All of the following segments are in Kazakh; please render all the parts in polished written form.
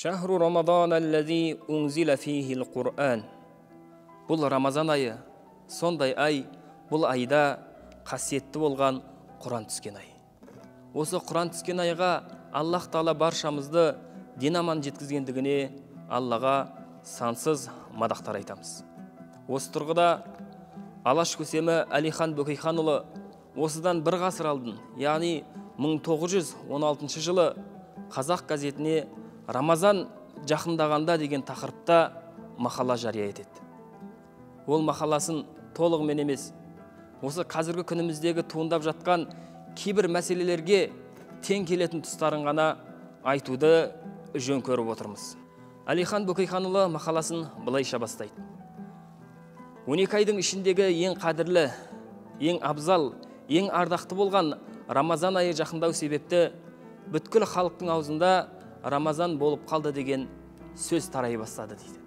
Шахру Рамадан аллази унзила фихил Құран. Бұл Рамазан айы, сондай ай, бұл айда қасиетті болған Құран түскен ай. Осы Құран түскен айға Аллах Тағала баршамызды дін аман жеткізгендігіне Аллаға сансыз мадақтар айтамыз. Осы тұрғыда Алаш көсемі Әлихан Бөкейханұлы осыдан бір ғасыр алдын, яғни 1916 жылы Қазақ газетіне Рамазан жақындағанда деген тақырыпта мақала жария етеді. Ол мақаласын толығымен емес, осы қазіргі күніміздегі туындап жатқан кейбір мәселелерге тең келетін тұстарын ғана айтуды жөн көріп отырмыз. Әлихан Бөкейханұлы мақаласын былайша бастайды. 12 айдың ішіндегі ең қадірлі, ең абзал, ең ардақты болған Рамазан айы жақындау себепті бүткіл халықтың аузында Рамазан болып қалды деген сөз тарай бастады дейді.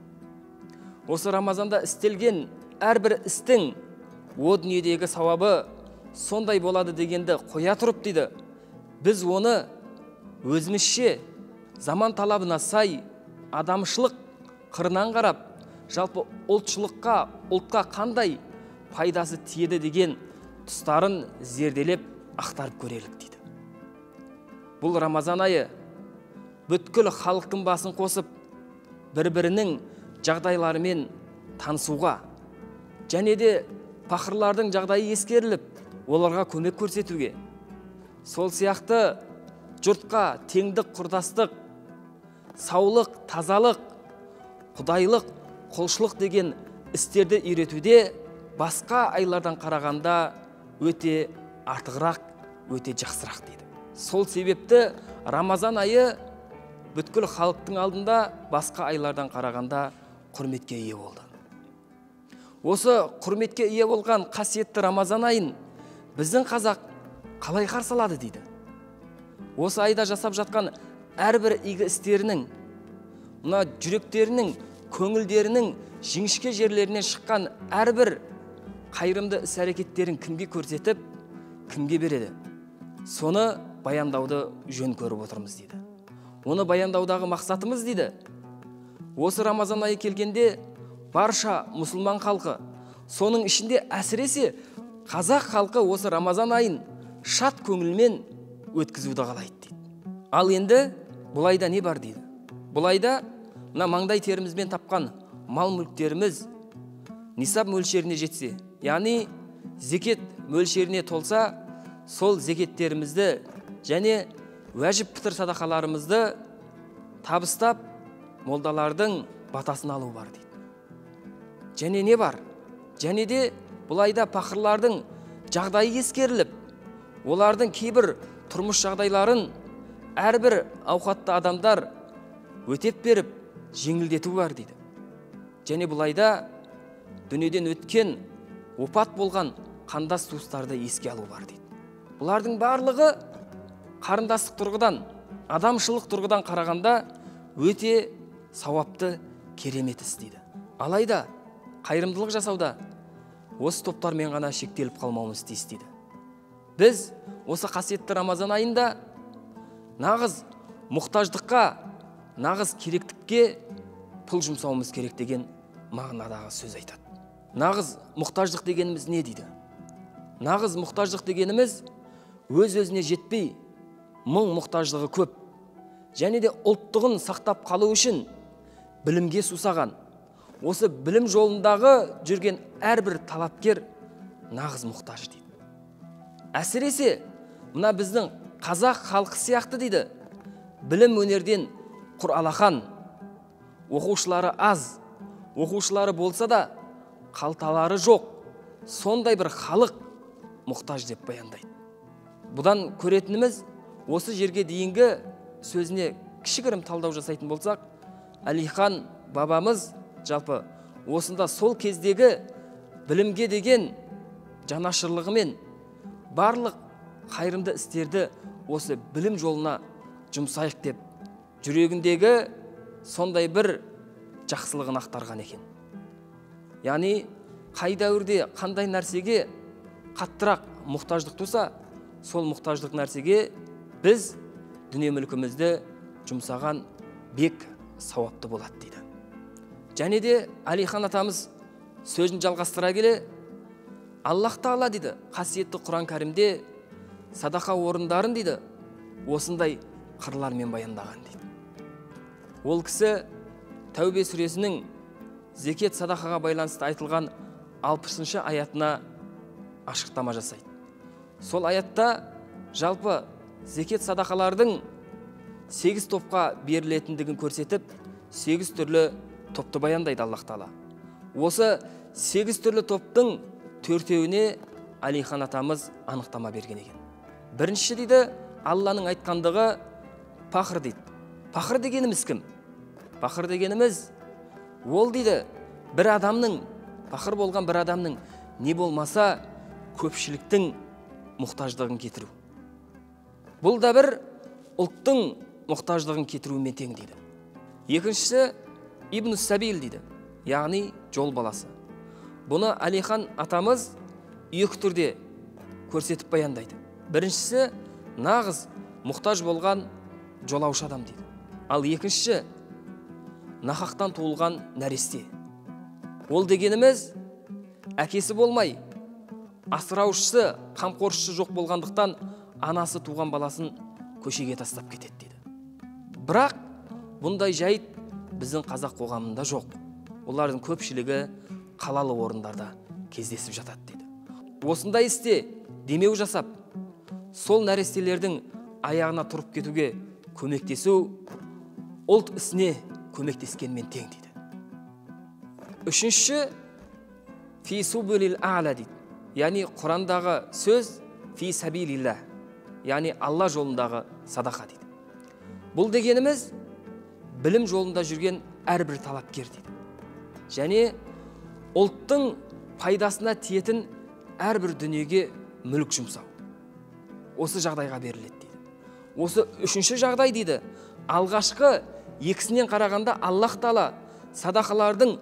Осы Рамазанда істелген әрбір істің о дүниедегі сауабы сондай болады дегенді қоя тұрып дейді. Біз оны өзімізше заман талабына сай адамшылық қырынан қарап, жалпы ұлтқа қандай пайдасы тиеді деген тұстарын зерделеп ақтарып көрелік дейді. Бұл Рамазан айы бүткіл халықтың басын қосып, бір-бірінің жағдайларымен танысуға, және де пақырлардың жағдайы ескеріліп, оларға көмек көрсетуге, сол сияқты жұртқа теңдік, құрдастық, саулық, тазалық, құдайлық, құлшылық деген істерді үйретуде басқа айлардан қарағанда өте артығырақ, өте жақсырақ дейді. Сол себепті Рамазан айы бүткіл халықтың алдында басқа айлардан қарағанда құрметке ие болды. Осы құрметке ие болған қасиетті Рамазан айын біздің қазақ қалай қарсы алады дейді. Осы айда жасап жатқан әрбір игі істерінің, мына жүректерінің, көңілдерінің жіңішке жерлерінен шыққан әрбір қайырымды іс-әрекеттерін кімге көрсетіп, кімге береді? Соны баяндауды жөн көріп отырмыз дейді. Оны баяндаудағы мақсатымыз дейді. Осы Рамазан айы келгенде барша мұсылман халқы, соның ішінде әсіресе қазақ халқы осы Рамазан айын шат көңілмен өткізуді қалайды дейді. Ал енді бұл айда не бар дейді? Бұл айда мына маңдай терімізбен тапқан мал мүліктеріміз нисаб мөлшеріне жетсе, яғни зекет мөлшеріне толса, сол зекеттерімізді және уәжіп пітір садақаларымызды табыстап, молдалардың батасын алу бар дейді. Және не бар? Және де бұл айда пақырлардың жағдайы ескеріліп, олардың кейбір тұрмыс жағдайларын әрбір ауқатты адамдар өтеп беріп, жеңілдету бар дейді. Және бұл айда дүниеден өткен, опат болған қандас туыстарды еске алу бар дейді. Бұлардың барлығы қарындастық тұрғыдан, адамшылық тұрғыдан қарағанда өте сауапты, керемет іс дейді. Алайда қайырымдылық жасауда осы топтармен ғана шектеліп қалмауымыз тиіс дейді. Біз осы қасиетті Рамазан айында нағыз мұқтаждыққа, нағыз керектікке пұл жұмсауымыз керек деген мағынадағы сөз айтады. Нағыз мұқтаждық дегеніміз не дейді? Нағыз мұқтаждық дегеніміз өз-өзіне жетпей, мың мұқтаждығы көп, және де ұлттығын сақтап қалу үшін білімге сусаған, осы білім жолындағы жүрген әрбір талапкер нағыз мұқтаж дейді. Әсіресе мына біздің қазақ халқы сияқты дейді, білім өнерден құр алақан, оқушылары аз, оқушылары болса да қалталары жоқ, сондай бір халық мұқтаж деп баяндайды. Бұдан көретініміз, осы жерге дейінгі сөзіне кішігірім талдау жасайтын болсақ, Әлихан бабамыз жалпы осында сол кездегі білімге деген жанашырлығымен барлық қайырымды істерді осы білім жолына жұмсайық деп жүрегіндегі сондай бір жақсылығын ақтарған екен. Яғни қай дәуірде қандай нәрсеге қаттырақ мұқтаждық туса, сол мұқтаждық нәрсеге біз дүние мүлкімізді жұмсаған бек сауапты болады дейді. Және де Алихан атамыз сөзін жалғастыра келе, Аллах Тағала дейді, қасиетті Құран кәрімде садақа орындарын дейді, осындай қырлармен баяндаған дейді. Ол кісі Тәубе сүресінің зекет садақаға байланысты айтылған 60-шы аятына ашықтама жасайды. Сол аятта жалпы зекет садақалардың 8 топқа берілетіндігін көрсетіп, 8 түрлі топты баяндайды Аллах Тағала. Осы 8 түрлі топтың 4-еуіне Алихан атамыз анықтама берген екен. Бірінші дейді, Алланың айтқандығы пақыр дейді. Пақыр дегеніміз кім? Пақыр дегеніміз ол дейді, бір адамның, пақыр болған бір адамның не болмаса көпшіліктің мұқтаждығын кетіру. Бұл да бір ұлттың мұқтаждығын кетірумен тең дейді. Екіншісі Ибн Сабил дейді, яғни жол баласы. Бұны Алихан атамыз екі түрде көрсетіп баяндайды. Біріншісі нағыз мұқтаж болған жолаушы адам дейді. Ал екіншісі нахақтан туылған нәресте. Ол дегеніміз әкесі болмай, асыраушысы, қамқоршысы жоқ болғандықтан анасы туған баласын көшеге тастап кетеді дейді. Бірақ бұндай жайт біздің қазақ қоғамында жоқ. Олардың көпшілігі қалалы орындарда кездесіп жатады дейді. Осындай істе демеу жасап, сол нәрестелердің аяғына тұрып кетуге көмектесу ұлт ісіне көмектескенмен тең дейді. Үшінші фи субилил а'ла дейді. Яғни Құрандағы сөз фи сабилилла, яғни Алла жолындағы садақа дейді. Бұл дегеніміз білім жолында жүрген әрбір талапкер дейді. Және ұлттың пайдасына тиетін әрбір дүниеге мүлік жұмсау. Осы жағдайға беріледі дейді. Осы үшінші жағдай дейді, алғашқы екісінен қарағанда Аллах Тағала садақалардың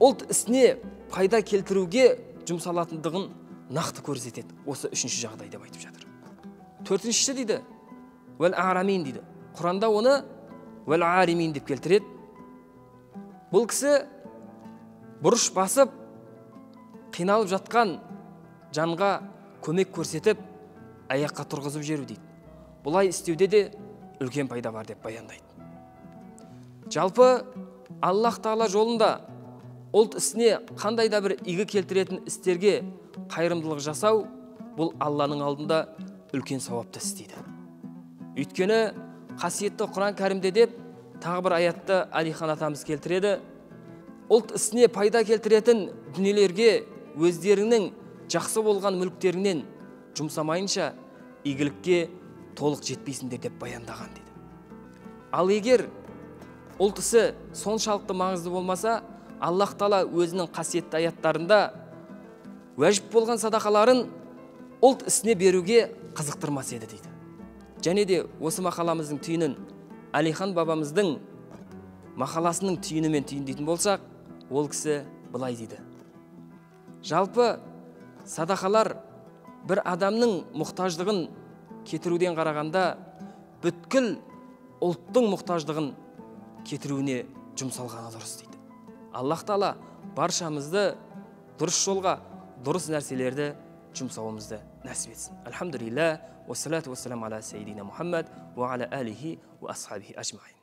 ұлт ісіне пайда келтіруге жұмсалатындығын нақты көрсетеді. Осы үшінші жағдай деп айтып жатыр. Төртіншісі дейді, уәл арамин дейді. Құранда оны уәл аримин деп келтіреді. Бұл кісі бұрыш басып, қиналып жатқан жанға көмек көрсетіп, аяққа тұрғызып жеру дейді. Бұлай істеуде де үлкен пайда бар деп баяндайды. Жалпы Аллах Тағала жолында ұлт ісіне қандай да бір игі келтіретін істерге қайырымдылық жасау, бұл Алланың алдында үлкен сауапты істейді. Өйткені қасиетті Құран кәрімде деп тағы бір аятты Алихан атамыз келтіреді. Ұлт ісіне пайда келтіретін дүниелерге өздерінің жақсы болған мүліктерінен жұмсамайынша игілікке толық жетпейсіңдер деп баяндаған дейді. Ал егер ұлт ісі соншалықты маңызды болмаса, Аллах Тағала өзінің қасиетті аяттарында уәжіп болған садақаларын ұлт ісіне беруге қызықтырмас еді дейді. Және де осы мақаламыздың түйінін Алихан бабамыздың мақаласының түйінімен түйіндейтін болсақ, ол кісі былай дейді. Жалпы садақалар бір адамның мұқтаждығын кетіруден қарағанда бүткіл ұлттың мұқтаждығын кетіруіне жұмсалғаны дұрыс дейді. Аллах Тағала баршамызды дұрыс жолға, дұрыс нәрселерді жұмсауымызды нәсіп етсін. Алхамдулилlah, уассалату уассалам ала сайидина Мухаммад ва ала алихи ва асхабихи ажмаин.